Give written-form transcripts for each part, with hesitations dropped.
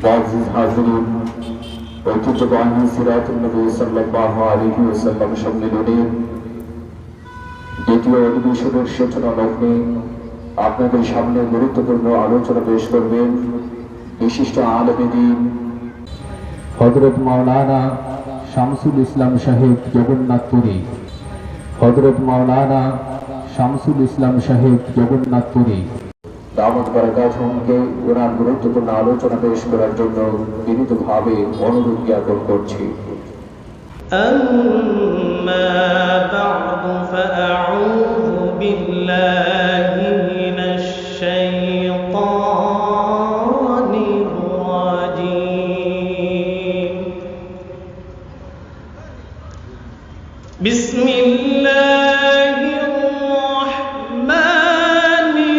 মুআজ্জিজ হাজিরিন, ঐতিহ্যবাহী সিরাতুন নবী সাল্লাল্লাহু আলাইহি ওয়াসাল্লাম সম্মেলনের দ্বিতীয় অধিবেশনের সূচনা লগ্নে আপনাদের সামনে গুরুত্বপূর্ণ আলোচনা পেশ করবেন বিশিষ্ট আলেমে দ্বীন হযরত মাওলানা শামসুল ইসলাম সাহেব জগন্নাথপুরী। হযরত মাওলানা শামসুল ইসলাম সাহেব জগন্নাথপুরী দামত বারাকাতুহুমকে ওনার গুরুত্বপূর্ণ আলোচনা পেশ করার জন্য বিনীতভাবে অনুরোধ জ্ঞাপন করছি। أما بعد فأعوذ بالله من الشيطان الرجيم. بسم الله الرحمن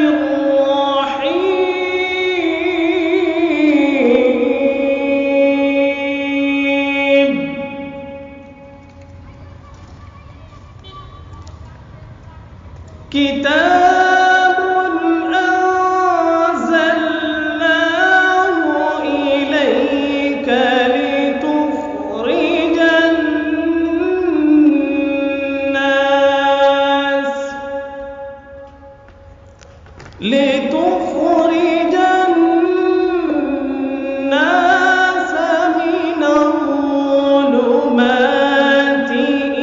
الرحيم. كتاب أنزلناه إليك لتخرج الناس من الظلمات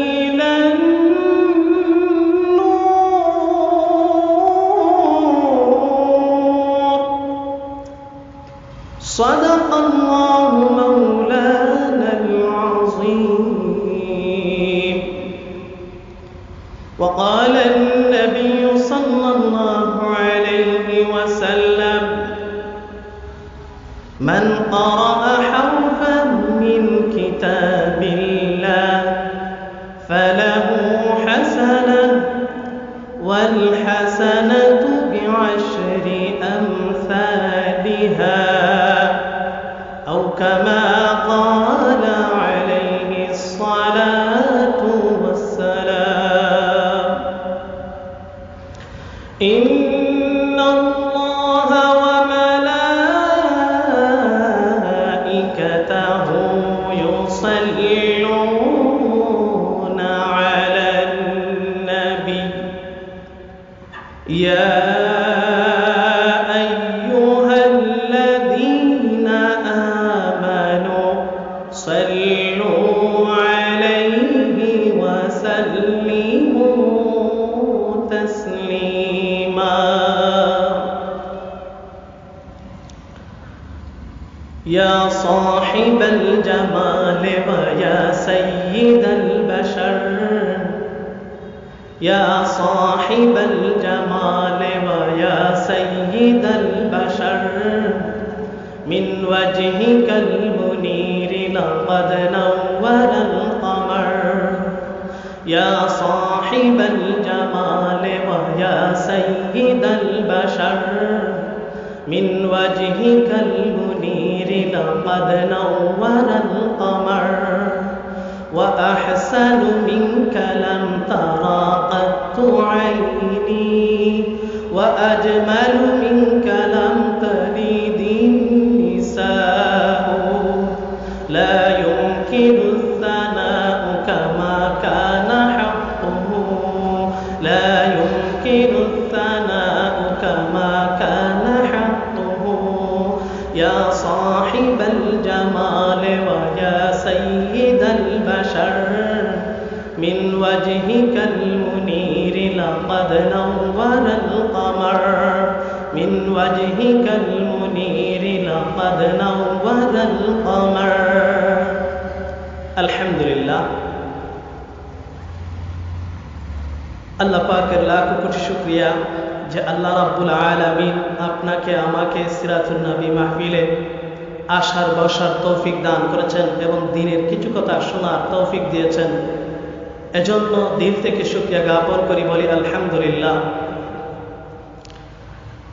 إلى النور. صدق الله مولانا العظيم. وقال النبي صلى الله عليه وسلم: من قرأ حرفا من كتاب الله فله حسنة والحسنة بعشر أمثالها أو كما قال عليه الصلاة والسلام. إن الله وملائكته يصلون على النبي يا أيها الذين آمنوا صلوا عليه وسلموا تسليما. يا صاحب الجمال ويا سيد البشر، يا صاحب الجمال ويا سيد البشر، من وجهك المنير لقد نور القمر. يا صاحب الجمال ويا سيد البشر، من وجهك المنير لقد نور القمر. وأحسن منك لم ترى قط عيني، وأجمل منك لم تلد النساء. لا يمكن الثناء كما كان حقه، لا يمكن الثناء كما كان حقه. يا صاحب الجمال ويا سيد البشر، من وجهك المنير لقد نور القمر، من وجهك المنير لقد نور القمر. الحمد لله. আল্লাহ পাকের লাখ কোটি শুকরিয়া যে আল্লাহ রাব্বুল আলামিন আপনাকে আমাকে সিরাতুন নবী মাহফিলে আসার বসার তৌফিক দান করেছেন এবং দ্বীনের কিছু কথা শোনার তৌফিক দিয়েছেন। এজন্য দিল থেকে শুকরিয়া জ্ঞাপন করি, বলি আলহামদুলিল্লাহ।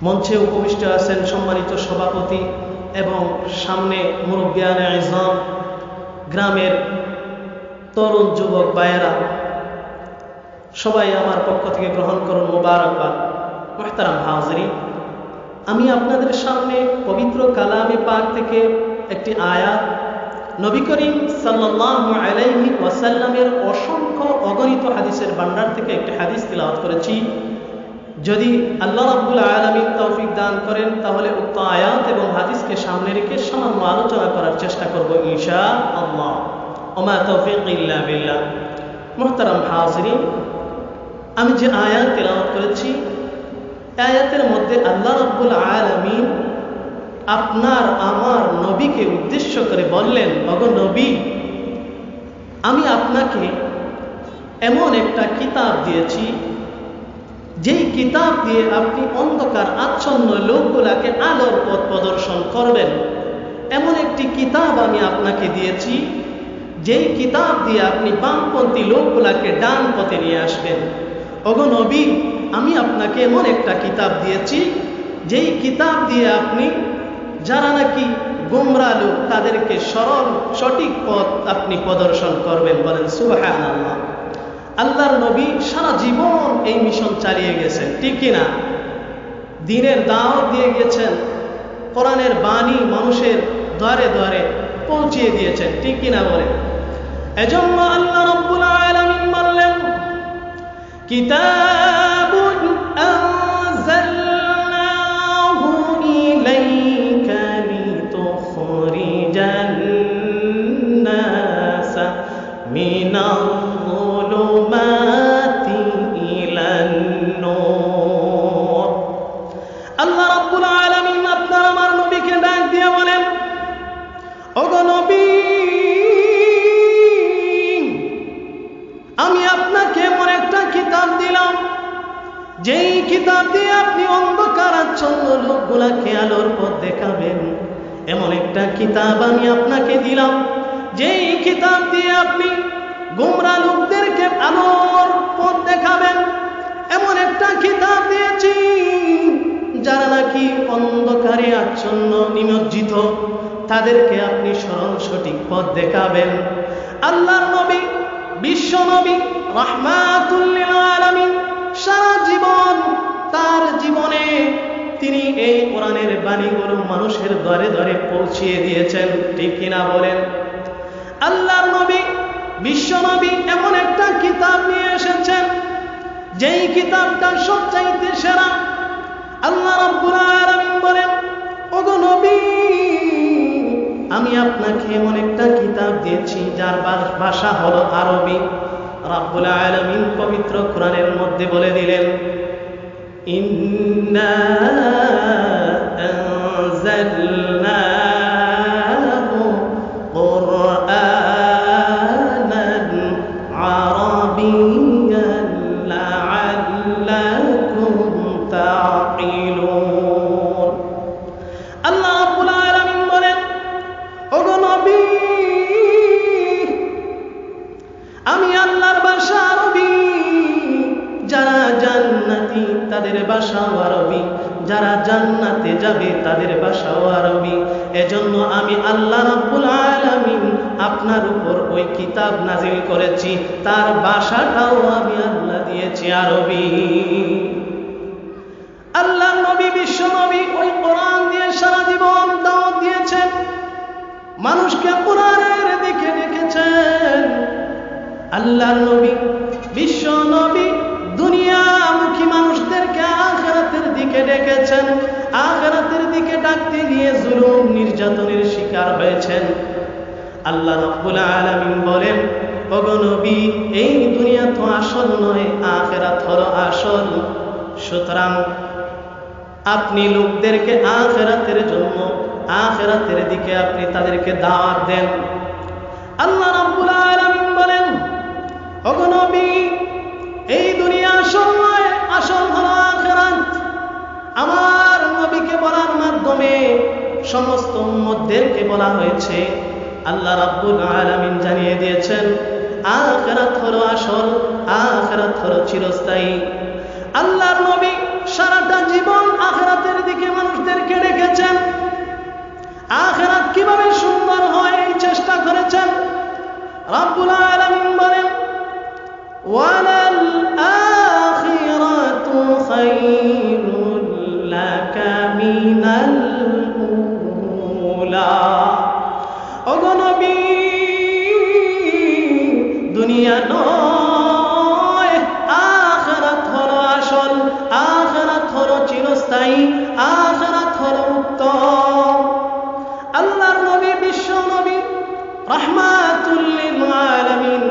মঞ্চে উপবিষ্ট আছেন সম্মানিত সভাপতি এবং সামনে মুরব্বিয়ানে ইজম, গ্রামের তরুণ যুবক ভাইয়েরা, সবাই আমার পক্ষ থেকে গ্রহণ করুন মোবারকবাদ। মুহতারাম হাজিরিন, আমি আপনাদের সামনে পবিত্র কালামে পাক থেকে একটি আয়াত, নবী করিম সাল্লাল্লাহু আলাইহি ওয়াসাল্লামের অসংখ্য অগণিত হাদিসের ভান্ডার থেকে একটি হাদিস তিলাওয়াত করেছি। যদি আল্লাহ রাব্বুল আলামিন তৌফিক দান করেন তাহলে উক্ত আয়াত এবং হাদিসকে সামনে রেখে সামান্য আলোচনা করার চেষ্টা করব ইনশাআল্লাহ। ওমা তৌফিক ইল্লা বিল্লাহ। মুহতারাম হাজিরিন, আমি যে আয়াত তিলাওয়াত করেছি, আয়াতের মধ্যে আল্লাহ রাব্বুল আলামিন আপনার আমার নবীকে উদ্দেশ্য করে বললেন, ওগো নবী, আমি আপনাকে এমন একটা কিতাব দিয়েছি, যেই কিতাব দিয়ে আপনি অন্ধকার আচ্ছন্ন লোকগুলাকে আলোর পথ প্রদর্শন করবেন। এমন একটি কিতাব আমি আপনাকে দিয়েছি, যেই কিতাব দিয়ে আপনি বামপন্থী লোকগুলাকে ডান পথে নিয়ে আসবেন। ওগো নবী, আমি আপনাকে এমন একটা কিতাব দিয়েছি, যেই কিতাব দিয়ে আপনি যারা নাকি গোমরা লোক তাদেরকে সরল সঠিক পথ আপনি প্রদর্শন করবেন। বলেন সুবহানাল্লাহ। আল্লাহর নবী সারা জীবন এই মিশন চালিয়ে গেছেন, ঠিক কিনা? দ্বীনের দাওয়াত দিয়ে গেছেন, কোরআনের বাণী মানুষের দ্বারে দ্বারে পৌঁছিয়ে দিয়েছেন, ঠিক কিনা বলেন? এজন্য আল্লাহ রাব্বুল আলামিন বললেন, কিতাবুন আনজালনাহু ইলাইকা লিতুখরিজান নাসা মিনাল যুলুমাতি ইলান নূর। আল্লাহ রাব্বুল আলামিন আপনার আমার নবীকে ডাক দিয়ে বলেন, ওগো নবী, আমি আপনাকে এমন একটা কিতাব দিলাম, যেই কিতাব দিয়ে আপনি অন্ধকার আচ্ছন্ন লোকগুলাকে আলোর পথ দেখাবেন। এমন একটা কিতাব আমি আপনাকে দিলাম, যেই কিতাব দিয়ে আপনি গোমরা লোকদেরকে আলোর পথ দেখাবেন। এমন একটা কিতাব দিয়েছি, যারা নাকি অন্ধকারে আচ্ছন্ন নিমজ্জিত, তাদেরকে আপনি সরল সঠিক পথ দেখাবেন। আল্লাহর নবী, বিশ্ব নবী, রাহমাতুল লিল আলামিন, সারা জীবন তার জীবনে তিনি এই কোরআনের বাণীগুলো মানুষের দ্বারে দ্বারে পৌঁছিয়ে দিয়েছেন, ঠিক কিনা বলেন? আল্লাহর নবী, বিশ্ব নবী এমন একটা কিতাব নিয়ে এসেছেন, যেই কিতাবটা সবচাইতে সেরা। আল্লাহ রাব্বুল আলামিন বলেন, ওগো নবী, আমি আপনাকে এমন একটা কিতাব দিয়েছি যার ভাষা হলো আরবি। রাব্বুল আলামিন পবিত্র কোরআনের মধ্যে বলে দিলেন, ইন্না আনজালনাহু কুরআনান আরাবিয়্যান লাআল্লাকুম তাকিলুন। আল্লাহ রাব্বুল আলামিন বলেন, ওগো নবী, আমি আল্লাহর ভাষা আরবি। যারা জান্নাতি তাদের ভাষাও আরবি, যারা জান্নাতে যাবে তাদের ভাষাও আরবি। এজন্য আমি আল্লাহ রাব্বুল আলামিন আপনার উপর ওই কিতাব নাজিল করেছি, তার ভাষাটাও আমি আল্লাহ দিয়েছি আরবি। আল্লাহ নবী, বিশ্ব নবী ওই কোরআন দিয়ে সারা জীবন দাওয়াত দিয়েছেন, মানুষকে কোরআনের দিকে ডেকেছেন। আল্লাহর নবী, বিশ্ব নবী দুনিয়ামুখী মানুষদেরকে আখিরাতের দিকে ডেকেছেন। আখিরাতের দিকে ডাকতে গিয়ে জুলুম নির্যাতনের শিকার হয়েছেন। আল্লাহ রাব্বুল আলামিন বলেন, ওগো নবী, এই দুনিয়া তো আসল নয়, আখিরাত হলো আসল। সুতরাং আপনি লোকদেরকে আখিরাতের জন্য, আখিরাতের দিকে আপনি তাদেরকে দাওয়াত দেন। আল্লাহ রাব্বুল আলামিন বলেন, ওগো নবী, এই দুনিয়া আসল নয়, আসল হলো আখিরাত। আমার নবীকে বলার মাধ্যমে সমস্ত উম্মতদেরকে বলা হয়েছে। আল্লাহ রাব্বুল আলামিন জানিয়ে দিয়েছেন, আখিরাত হলো আসল, আখিরাত হলো চিরস্থায়ী। আল্লাহর নবী সারাটা জীবন আখিরাতের দিকে মানুষদেরকে ডেকেছেন। আখিরাত কিভাবে সুন্দর হয় এই চেষ্টা করেছেন। রাব্বুল আলামিন বলেন, ওয়ালাল আখিরাতু খায়রুল লাকা মিনাল উলা। ওগো নবী, দুনিয়া নয়, আখিরাত হলো আসল, আখিরাত হলো চিরস্থায়ী, আখিরাত হলো উত্তম। আল্লাহর নবী, বিশ্ব নবী রাহমাতুল লিল আলামিন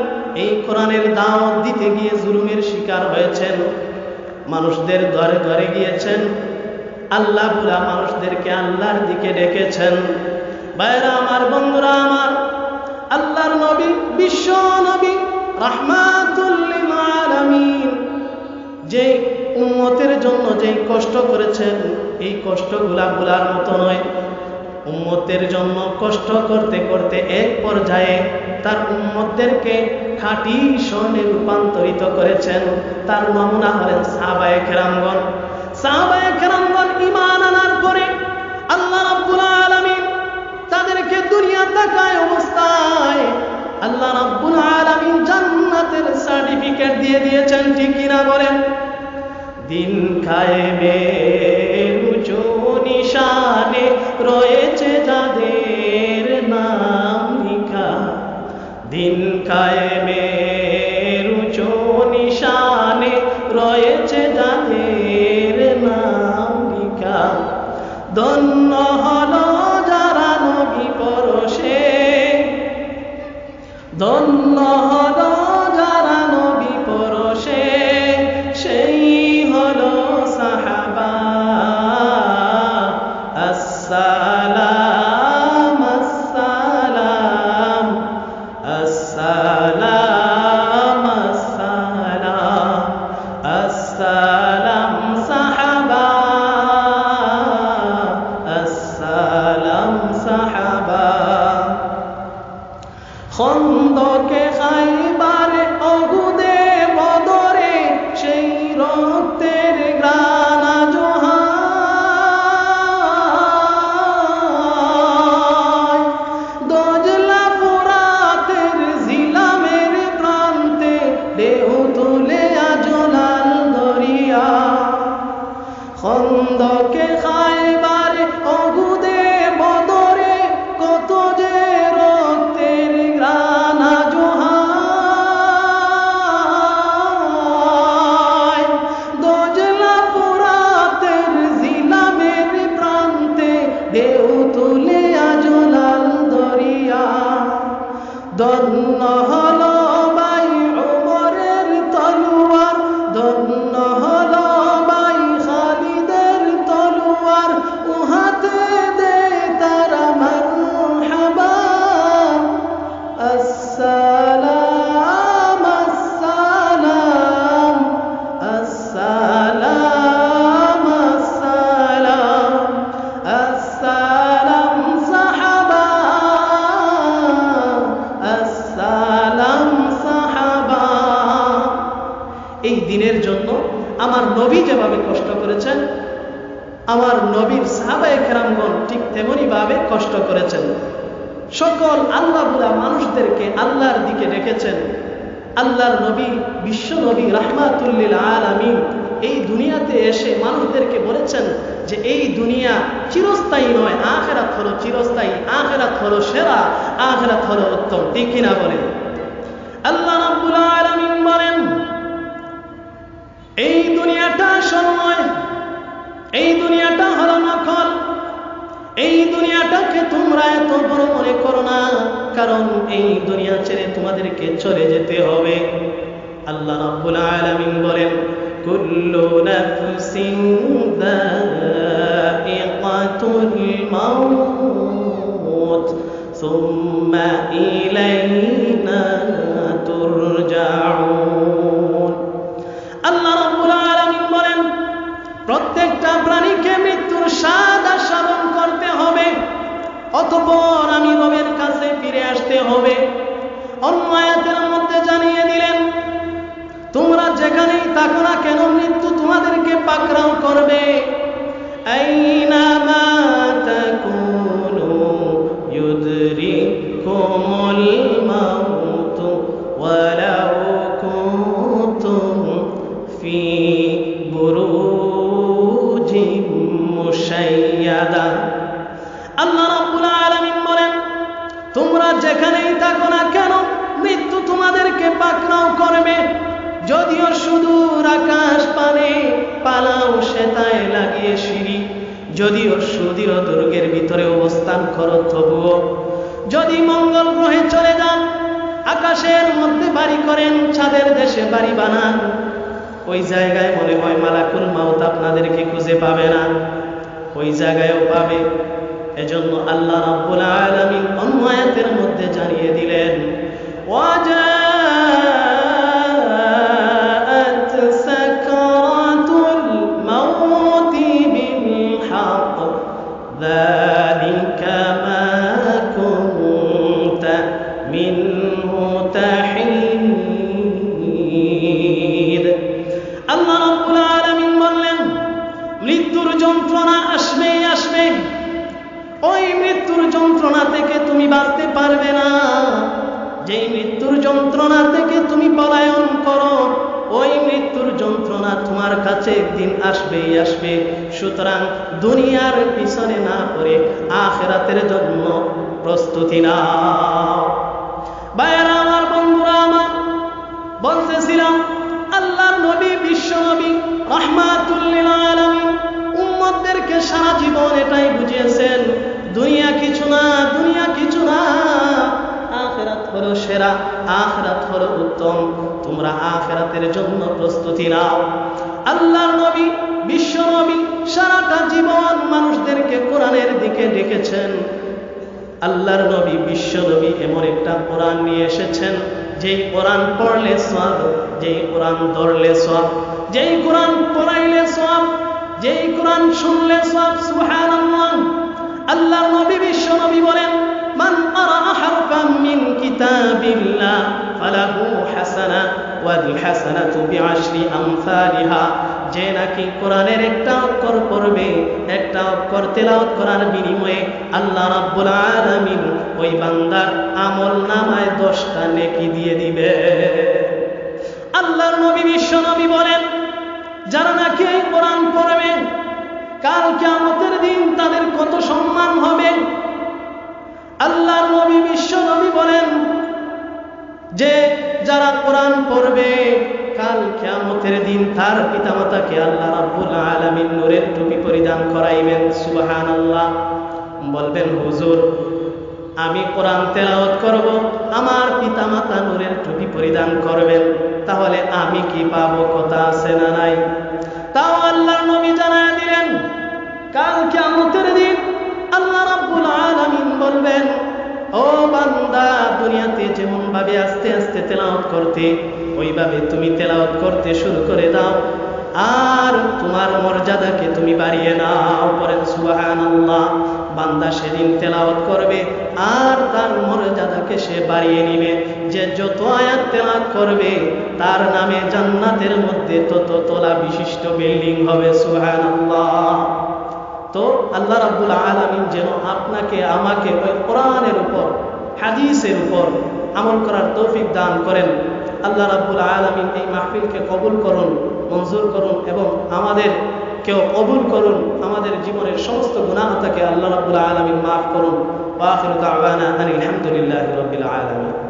এই কোরআনের দাওয়াত দিতে গিয়ে জুলুমের শিকার হয়েছেন, মানুষদের ঘরে ঘরে গিয়েছেন, আল্লাহ ভুলা মানুষদেরকে আল্লাহর দিকে ডেকেছেন। ভাইরা আমার, বন্ধুরা আমার, আল্লাহর নবী, বিশ্ব নবী রাহমাতুল লিল আলামিন যে উম্মতের জন্য যে কষ্ট করেছেন, এই কষ্টগুলা ভুলার মতো নয়। উম্মতের জন্য কষ্ট করতে করতে এক পর্যায়ে তার উম্মতদেরকে খাঁটি স্বর্ণে রূপান্তরিত করেছেন। তার নমুনা হলেন সাহাবায়ে কেরামগণ। সাহাবায়ে কেরামগণ ঈমান আনার পরে আল্লাহ রাব্বুল আলামিন তাদেরকে দুনিয়া তাকায় অবস্থায় আল্লাহ রাব্বুল আলামিন জান্নাতের সার্টিফিকেট দিয়ে দিয়েছেন, ঠিক কিনা বলেন? দিন কায়েমের উঁচু নিশানে রয়েছে যাদের নাম লিখা, দিন কায়েমের উঁচু নিশানে রয়েছে যাদের নাম লিখা। ধন্য হলো যারা নবী পরশে, ধন্য হলো যারা নবী পরশে, সেই হলো সাহাবা। আসসালাম আসসালাম আসসালাম আসসালাম আসসালাম সাহাবা, আসসালাম সাহাবা। খন্দকে খাইবারে অহুদে বদরে সেই রক্তের গ্রাণ আজ হায়। দজলা ফোরাতের জিলামের প্রান্তে ঢেউ তুলে আজ লাল দরিয়া। খন্দকে খাইবারে অহুদে বদরে কত যে রক্তের গ্রাণ আজ হায়। দজলা ফোরাতের জিলামের প্রান্তে ঢেউ তুলে আজ লাল দরিয়া। ধন্য হলো ভাই ওমরের তলোয়ার, ধন্য হলো ভাই খালিদের তলোয়ার, উহাতে দে তারা মারহাবা। আসসালাম আসসালাম আসসালাম আসসালাম আসসালাম সাহাবা, আসসালাম সাহাবা। এই দিনের জন্য আমার নবী যেভাবে কষ্ট করেছেন, আমার নবীর সাহাবায়ে কেরামগণ ঠিক তেমনি ভাবে কষ্ট করেছেন। সকল আল্লাহ বুলা মানুষদেরকে আল্লাহর দিকে ডেকেছেন। আল্লাহর নবী, বিশ্ব নবী রাহমাতুল লিল আলামিন এই দুনিয়াতে এসে মানুষদেরকে বলেছেন যে এই দুনিয়া চিরস্থায়ী নয়, আখিরাত হলো চিরস্থায়ী, আখিরাত হলো সেরা, আখিরাত হলো উত্তম, ঠিক কিনা বলেন? আল্লাহ রাব্বুল আলামিন বলেন, এই দুনিয়াটা আসল নয়, এই দুনিয়াটা হলো নকল, এই দুনিয়াটাকে তোমরা এত বড় মনে করো না, কারণ এই দুনিয়া ছেড়ে তোমাদেরকে চলে যেতে হবে। আল্লাহ রাব্বুল আলামিন বলেন, কুল্লু নাফসিন যায়িকাতুল মাউত সুম্মা ইলাইনা তুরজাউন। আল্লাহ রাব্বুল আলামিন বলেন, প্রত্যেকটা প্রাণীকে মৃত্যুর স্বাদ আস্বাদন করতে হবে, অতঃপর আমি রবের কাছে ফিরে আসতে হবে। অন্য আয়াতের মধ্যে জানিয়ে দিলেন, তোমরা যেখানেই থাকো না কেন মৃত্যু তোমাদেরকে পাকড়াও করবে। আইনামা তাকুনু ইউদরিকুমুল মাউত ওয়ালাউ কুনতুম ফি বুরুজিম মুশাইয়্যাদা। যেখানেই থাকো না কেন মৃত্যু তোমাদেরকে পাকড়াও করবে। যদিও সুদূর আকাশ পানে পালাও সেতায় লাগিয়ে সিঁড়ি, যদিও সুদীর দুর্গের ভিতরে অবস্থান করো তবুও, যদি মঙ্গল গ্রহে চলে যান, আকাশের মধ্যে বাড়ি করেন, ছাদের দেশে বাড়ি বানান, ওই জায়গায় মনে হয় মালাকুল মাউত আপনাদেরকে খুঁজে পাবে না, ওই জায়গায়ও পাবে। এজন্য আল্লাহ রাব্বুল আলামিন অন্য আয়াতের মধ্যে জানিয়ে দিলেন, ওয়াজাআত সাকরাতুল মাউতি বিল হক যালিকা মা কুনতা মিনহু তাহিদ। আল্লাহ রাব্বুল আলামিন বললেন, মৃত্যুর যন্ত্রণা আসবেই আসবে, ওই মৃত্যুর যন্ত্রণা থেকে তুমি বাঁচতে পারবে না। যেই মৃত্যুর যন্ত্রণা থেকে তুমি পলায়ন করো, ওই মৃত্যুর যন্ত্রণা তোমার কাছে একদিন আসবেই আসবে। সুতরাং দুনিয়ার পিছনে না পড়ে আখিরাতের জন্য প্রস্তুতি নাও। ভাইয়েরা আমার, বন্ধুরা আমার, বলতেছিলাম আল্লাহর নবী, বিশ্ব নবী রাহমাতুল লিল আলামিন উম্মতদেরকে সারা জীবন এটাই বুঝিয়েছেন, দুনিয়া কিছু না, দুনিয়া কিছু না, আখিরাত হলো সেরা, আখিরাত হলো উত্তম, তোমরা আখিরাতের জন্য প্রস্তুতি নাও। আল্লাহর নবী, বিশ্ব নবী সারাটা জীবন মানুষদেরকে কোরআনের দিকে ডেকেছেন। আল্লাহর নবী, বিশ্ব নবী এমন একটা কোরআন নিয়ে এসেছেন, যেই কোরআন পড়লে সওয়াব, যেই কোরআন ধরলে সওয়াব, যেই কোরআন পড়াইলে সওয়াব, যেই কোরআন শুনলে সওয়াব। সুবহানাল্লাহ। আল্লাহর নবী, বিশ্ব নবী বলেন, মান ক্বারা হারফাম মিন কিতাবিল্লাহ ফালাহু হাসানাহ ওয়াল হাসানাতু বিআশরি আমসালিহা। যে নাকি কোরআনের একটা অক্ষর পড়বে, একটা অক্ষর তেলাওয়াত করার বিনিময়ে আল্লাহ রাব্বুল আলামিন ওই বান্দার আমলনামায় 10টা নেকি দিয়ে দিবে। আল্লাহর নবী, বিশ্ব নবী বলেন, যারা নাকি এই কোরআন পড়বে, কাল কিয়ামতের দিন তাদের কত সম্মান হবে। আল্লাহর নবী, বিশ্ব নবী বলেন যে যারা কোরআন পড়বে, কাল কিয়ামতের দিন তার পিতামাতাকে আল্লাহ রাব্বুল আলামিন নূরের টুপি পরিধান করাইবেন। সুবহানাল্লাহ। বলবেন, হুজুর আমি কোরআন তেলাওয়াত করব, আমার পিতামাতা নূরের টুপি পরিধান করবেন, তাহলে আমি কি পাবো? কথা আছে না নাই? তাও আল্লাহর নবী জানায় দিলেন, কাল কিয়ামতের দিন আল্লাহ রাব্বুল আলামিন বলবেন, ও বান্দা, দুনিয়াতে যেমন ভাবে আস্তে আস্তে তেলাওয়াত করতে, ওইভাবে তুমি তেলাওয়াত করতে শুরু করে দাও, আর তোমার মর্যাদাকে তুমি বাড়িয়ে নাও। পড়েন সুবহানাল্লাহ। বান্দা সেদিন তেলাওয়াত করবে আর তার মর্যাদাকে সে বাড়িয়ে নিবে। যে যত আয়াত তেলাওয়াত করবে তার নামে জান্নাতের মধ্যে তত তলা বিশিষ্ট বিল্ডিং হবে। সুবহানাল্লাহ। তো আল্লাহ রাব্বুল আলামিন যেন আপনাকে আমাকে ওই কোরআনের উপর, হাদিসের উপর আমল করার তৌফিক দান করেন। আল্লাহ রাব্বুল আলামিন এই মাহফিলকে কবুল করুন, মঞ্জুর করুন এবং আমাদেরকেও কবুল করুন। আমাদের জীবনের সমস্ত গুনাহটাকে আল্লাহ রাব্বুল আলামিন মাফ করুন। ওয়া আখিরু দাওয়ানা আনিল হামদুলিল্লাহি রাব্বিল আলামিন।